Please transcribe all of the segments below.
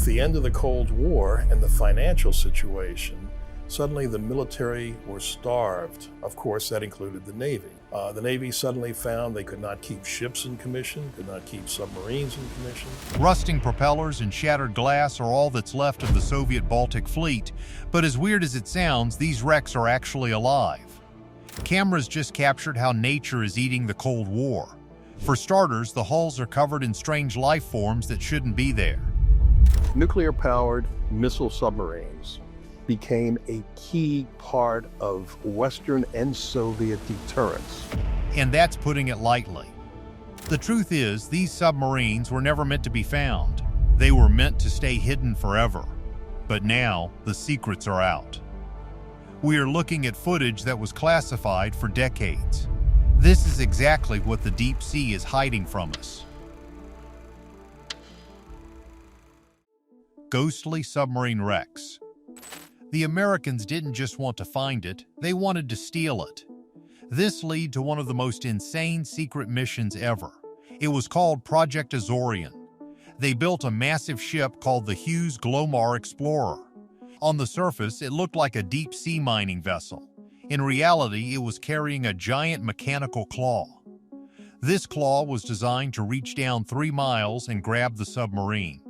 With the end of the Cold War and the financial situation, suddenly the military were starved. Of course, that included the Navy. The Navy suddenly found they could not keep ships in commission, could not keep submarines in commission. Rusting propellers and shattered glass are all that's left of the Soviet Baltic fleet, but as weird as it sounds, these wrecks are actually alive. Cameras just captured how nature is eating the Cold War. For starters, the hulls are covered in strange life forms that shouldn't be there. Nuclear-powered missile submarines became a key part of Western and Soviet deterrence. And that's putting it lightly. The truth is, these submarines were never meant to be found. They were meant to stay hidden forever. But now, the secrets are out. We are looking at footage that was classified for decades. This is exactly what the deep sea is hiding from us. Ghostly Submarine Rex. The Americans didn't just want to find it, they wanted to steal it. This led to one of the most insane secret missions ever. It was called Project Azorian. They built a massive ship called the Hughes Glomar Explorer. On the surface, it looked like a deep-sea mining vessel. In reality, it was carrying a giant mechanical claw. This claw was designed to reach down 3 miles and grab the submarine.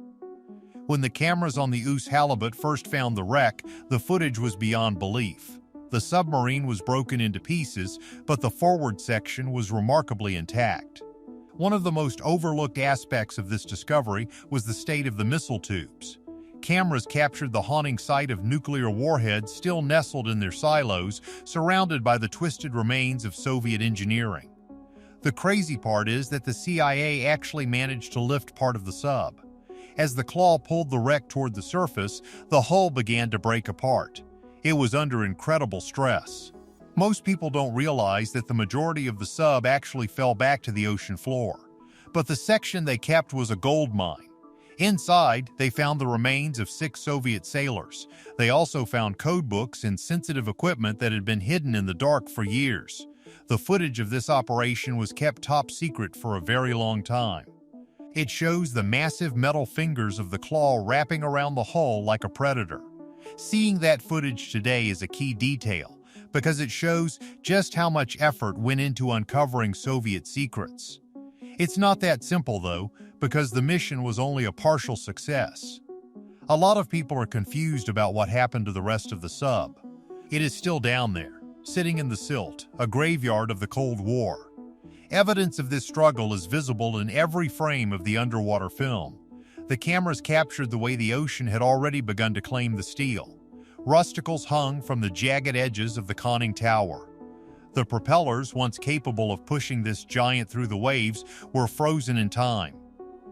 When the cameras on the Oose halibut first found the wreck, the footage was beyond belief. The submarine was broken into pieces, but the forward section was remarkably intact. One of the most overlooked aspects of this discovery was the state of the missile tubes. Cameras captured the haunting sight of nuclear warheads still nestled in their silos, surrounded by the twisted remains of Soviet engineering. The crazy part is that the CIA actually managed to lift part of the sub. As the claw pulled the wreck toward the surface, the hull began to break apart. It was under incredible stress. Most people don't realize that the majority of the sub actually fell back to the ocean floor. But the section they kept was a gold mine. Inside, they found the remains of 6 Soviet sailors. They also found codebooks and sensitive equipment that had been hidden in the dark for years. The footage of this operation was kept top secret for a very long time. It shows the massive metal fingers of the claw wrapping around the hull like a predator. Seeing that footage today is a key detail, because it shows just how much effort went into uncovering Soviet secrets. It's not that simple, though, because the mission was only a partial success. A lot of people are confused about what happened to the rest of the sub. It is still down there, sitting in the silt, a graveyard of the Cold War. Evidence of this struggle is visible in every frame of the underwater film. The cameras captured the way the ocean had already begun to claim the steel. Rusticles hung from the jagged edges of the conning tower. The propellers, once capable of pushing this giant through the waves, were frozen in time.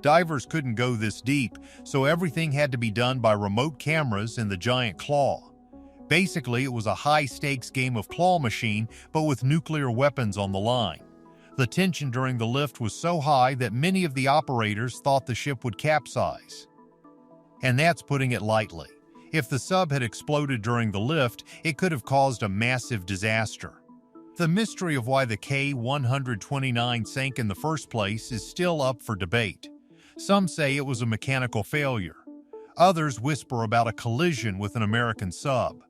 Divers couldn't go this deep, so everything had to be done by remote cameras and the giant claw. Basically, it was a high-stakes game of claw machine, but with nuclear weapons on the line. The tension during the lift was so high that many of the operators thought the ship would capsize. And that's putting it lightly. If the sub had exploded during the lift, it could have caused a massive disaster. The mystery of why the K-129 sank in the first place is still up for debate. Some say it was a mechanical failure. Others whisper about a collision with an American sub.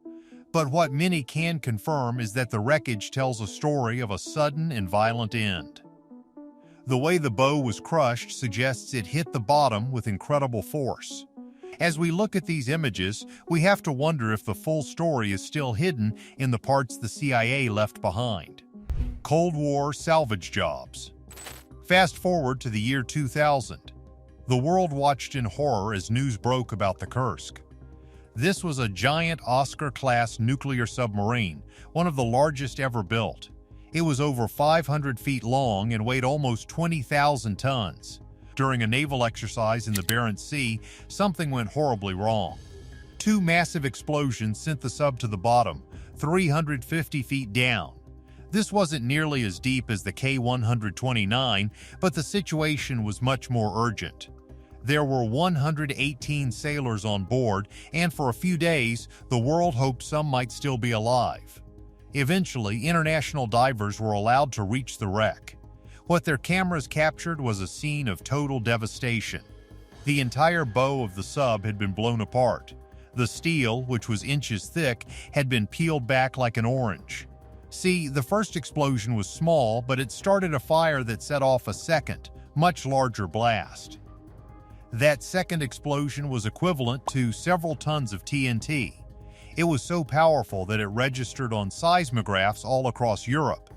But what many can confirm is that the wreckage tells a story of a sudden and violent end. The way the bow was crushed suggests it hit the bottom with incredible force. As we look at these images, we have to wonder if the full story is still hidden in the parts the CIA left behind. Cold War salvage jobs. Fast forward to the year 2000. The world watched in horror as news broke about the Kursk. This was a giant Oscar-class nuclear submarine, one of the largest ever built. It was over 500 feet long and weighed almost 20,000 tons. During a naval exercise in the Barents Sea, something went horribly wrong. 2 massive explosions sent the sub to the bottom, 350 feet down. This wasn't nearly as deep as the K-129, but the situation was much more urgent. There were 118 sailors on board, and for a few days, the world hoped some might still be alive. Eventually, international divers were allowed to reach the wreck. What their cameras captured was a scene of total devastation. The entire bow of the sub had been blown apart. The steel, which was inches thick, had been peeled back like an orange. See, the first explosion was small, but it started a fire that set off a second, much larger blast. That second explosion was equivalent to several tons of TNT. It was so powerful that it registered on seismographs all across Europe.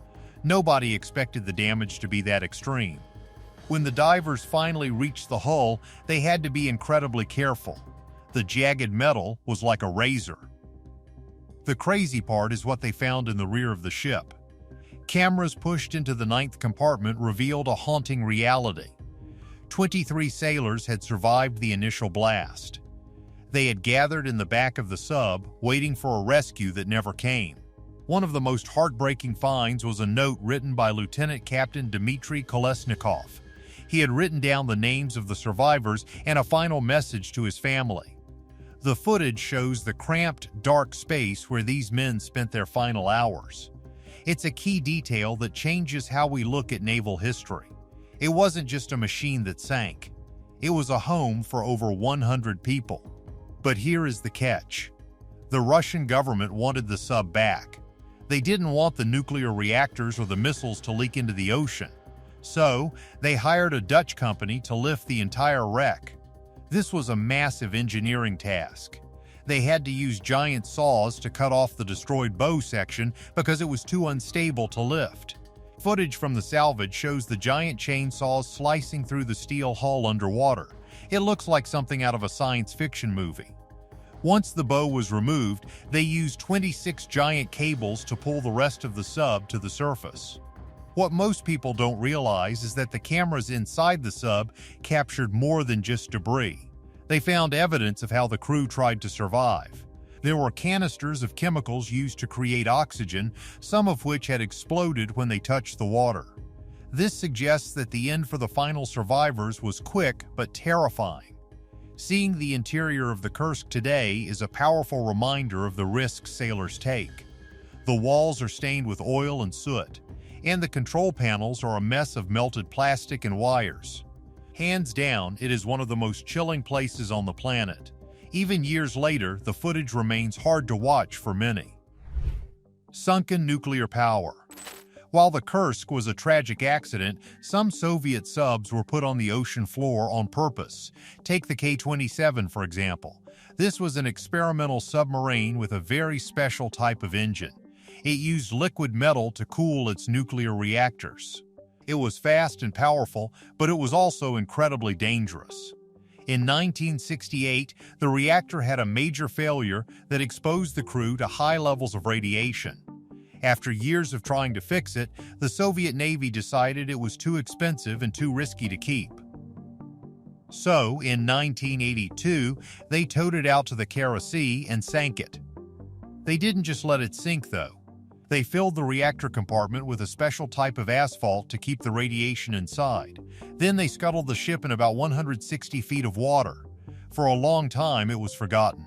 Nobody expected the damage to be that extreme. When the divers finally reached the hull, they had to be incredibly careful. The jagged metal was like a razor. The crazy part is what they found in the rear of the ship. Cameras pushed into the ninth compartment revealed a haunting reality. 23 sailors had survived the initial blast. They had gathered in the back of the sub, waiting for a rescue that never came. One of the most heartbreaking finds was a note written by Lieutenant Captain Dmitry Kolesnikov. He had written down the names of the survivors and a final message to his family. The footage shows the cramped, dark space where these men spent their final hours. It's a key detail that changes how we look at naval history. It wasn't just a machine that sank. It was a home for over 100 people. But here is the catch. The Russian government wanted the sub back. They didn't want the nuclear reactors or the missiles to leak into the ocean. So, they hired a Dutch company to lift the entire wreck. This was a massive engineering task. They had to use giant saws to cut off the destroyed bow section because it was too unstable to lift. Footage from the salvage shows the giant chainsaws slicing through the steel hull underwater. It looks like something out of a science fiction movie. Once the bow was removed, they used 26 giant cables to pull the rest of the sub to the surface. What most people don't realize is that the cameras inside the sub captured more than just debris. They found evidence of how the crew tried to survive. There were canisters of chemicals used to create oxygen, some of which had exploded when they touched the water. This suggests that the end for the final survivors was quick but terrifying. Seeing the interior of the Kursk today is a powerful reminder of the risks sailors take. The walls are stained with oil and soot, and the control panels are a mess of melted plastic and wires. Hands down, it is one of the most chilling places on the planet. Even years later, the footage remains hard to watch for many. Sunken nuclear power. While the Kursk was a tragic accident, some Soviet subs were put on the ocean floor on purpose. Take the K-27, for example. This was an experimental submarine with a very special type of engine. It used liquid metal to cool its nuclear reactors. It was fast and powerful, but it was also incredibly dangerous. In 1968, the reactor had a major failure that exposed the crew to high levels of radiation. After years of trying to fix it, the Soviet Navy decided it was too expensive and too risky to keep. So, in 1982, they towed it out to the Kara Sea and sank it. They didn't just let it sink, though. They filled the reactor compartment with a special type of asphalt to keep the radiation inside. Then they scuttled the ship in about 160 feet of water. For a long time, it was forgotten.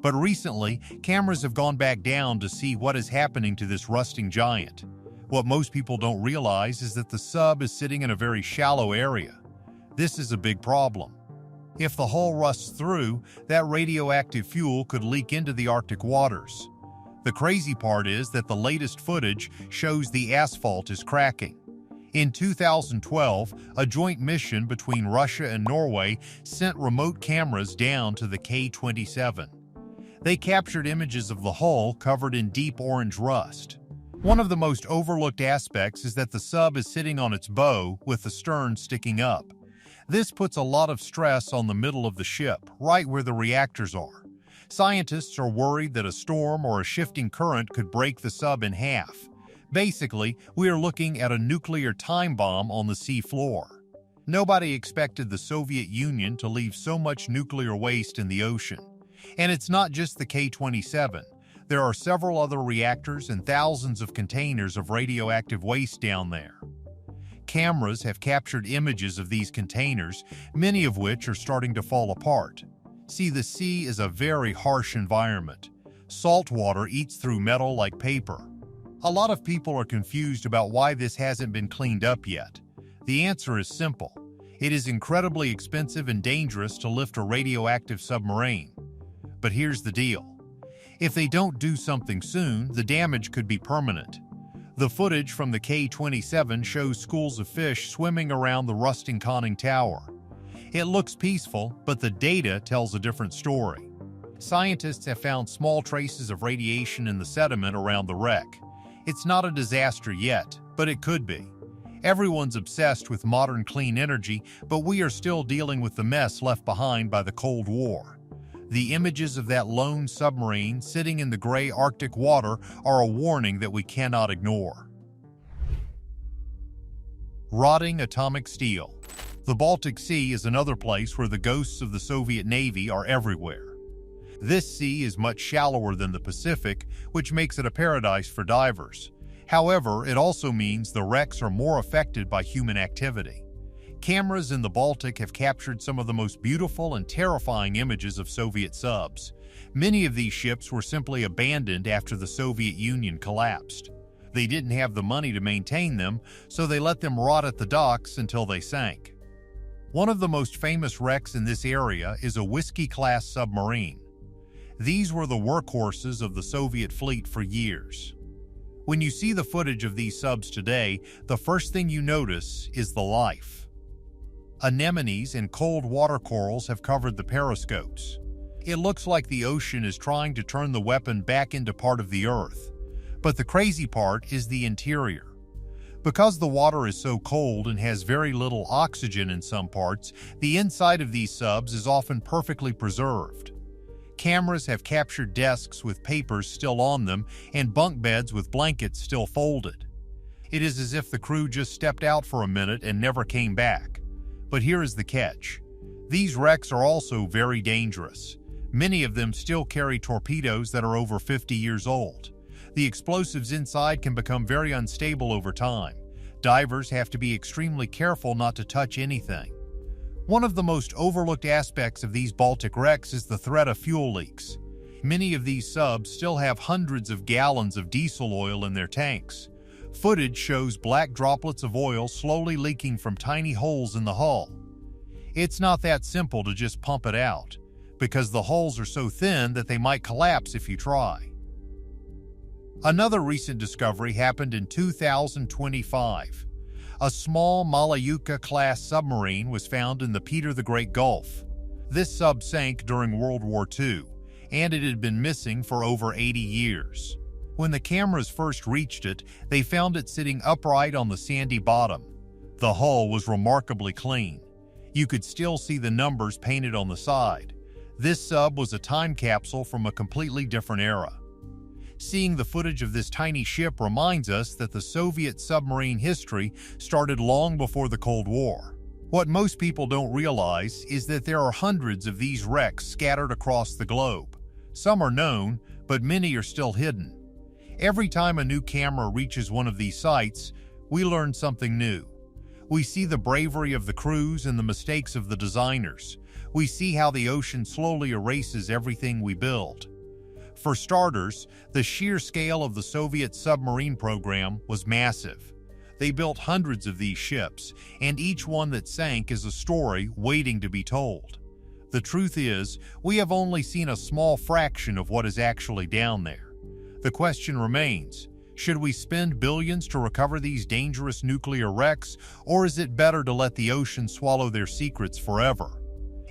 But recently, cameras have gone back down to see what is happening to this rusting giant. What most people don't realize is that the sub is sitting in a very shallow area. This is a big problem. If the hull rusts through, that radioactive fuel could leak into the Arctic waters. The crazy part is that the latest footage shows the asphalt is cracking. In 2012, a joint mission between Russia and Norway sent remote cameras down to the K-27. They captured images of the hull covered in deep orange rust. One of the most overlooked aspects is that the sub is sitting on its bow with the stern sticking up. This puts a lot of stress on the middle of the ship, right where the reactors are. Scientists are worried that a storm or a shifting current could break the sub in half. Basically, we are looking at a nuclear time bomb on the sea floor. Nobody expected the Soviet Union to leave so much nuclear waste in the ocean. And it's not just the K-27. There are several other reactors and thousands of containers of radioactive waste down there. Cameras have captured images of these containers, many of which are starting to fall apart. See, the sea is a very harsh environment. Salt water eats through metal like paper. A lot of people are confused about why this hasn't been cleaned up yet. The answer is simple. It is incredibly expensive and dangerous to lift a radioactive submarine. But here's the deal. If they don't do something soon, the damage could be permanent. The footage from the K-27 shows schools of fish swimming around the rusting conning tower. It looks peaceful, but the data tells a different story. Scientists have found small traces of radiation in the sediment around the wreck. It's not a disaster yet, but it could be. Everyone's obsessed with modern clean energy, but we are still dealing with the mess left behind by the Cold War. The images of that lone submarine sitting in the gray Arctic water are a warning that we cannot ignore. Rotting atomic steel. The Baltic Sea is another place where the ghosts of the Soviet Navy are everywhere. This sea is much shallower than the Pacific, which makes it a paradise for divers. However, it also means the wrecks are more affected by human activity. Cameras in the Baltic have captured some of the most beautiful and terrifying images of Soviet subs. Many of these ships were simply abandoned after the Soviet Union collapsed. They didn't have the money to maintain them, so they let them rot at the docks until they sank. One of the most famous wrecks in this area is a Whiskey-class submarine. These were the workhorses of the Soviet fleet for years. When you see the footage of these subs today, the first thing you notice is the life. Anemones and cold water corals have covered the periscopes. It looks like the ocean is trying to turn the weapon back into part of the Earth. But the crazy part is the interior. Because the water is so cold and has very little oxygen in some parts, the inside of these subs is often perfectly preserved. Cameras have captured desks with papers still on them and bunk beds with blankets still folded. It is as if the crew just stepped out for a minute and never came back. But here is the catch. These wrecks are also very dangerous. Many of them still carry torpedoes that are over 50 years old. The explosives inside can become very unstable over time. Divers have to be extremely careful not to touch anything. One of the most overlooked aspects of these Baltic wrecks is the threat of fuel leaks. Many of these subs still have hundreds of gallons of diesel oil in their tanks. Footage shows black droplets of oil slowly leaking from tiny holes in the hull. It's not that simple to just pump it out, because the holes are so thin that they might collapse if you try. Another recent discovery happened in 2025. A small Malayuka-class submarine was found in the Peter the Great Gulf. This sub sank during World War II, and it had been missing for over 80 years. When the cameras first reached it, they found it sitting upright on the sandy bottom. The hull was remarkably clean. You could still see the numbers painted on the side. This sub was a time capsule from a completely different era. Seeing the footage of this tiny ship reminds us that the Soviet submarine history started long before the Cold War. What most people don't realize is that there are hundreds of these wrecks scattered across the globe. Some are known, but many are still hidden. Every time a new camera reaches one of these sites, we learn something new. We see the bravery of the crews and the mistakes of the designers. We see how the ocean slowly erases everything we build. For starters, the sheer scale of the Soviet submarine program was massive. They built hundreds of these ships, and each one that sank is a story waiting to be told. The truth is, we have only seen a small fraction of what is actually down there. The question remains, should we spend billions to recover these dangerous nuclear wrecks, or is it better to let the ocean swallow their secrets forever?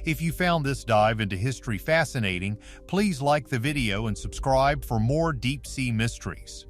If you found this dive into history fascinating, please like the video and subscribe for more deep-sea mysteries.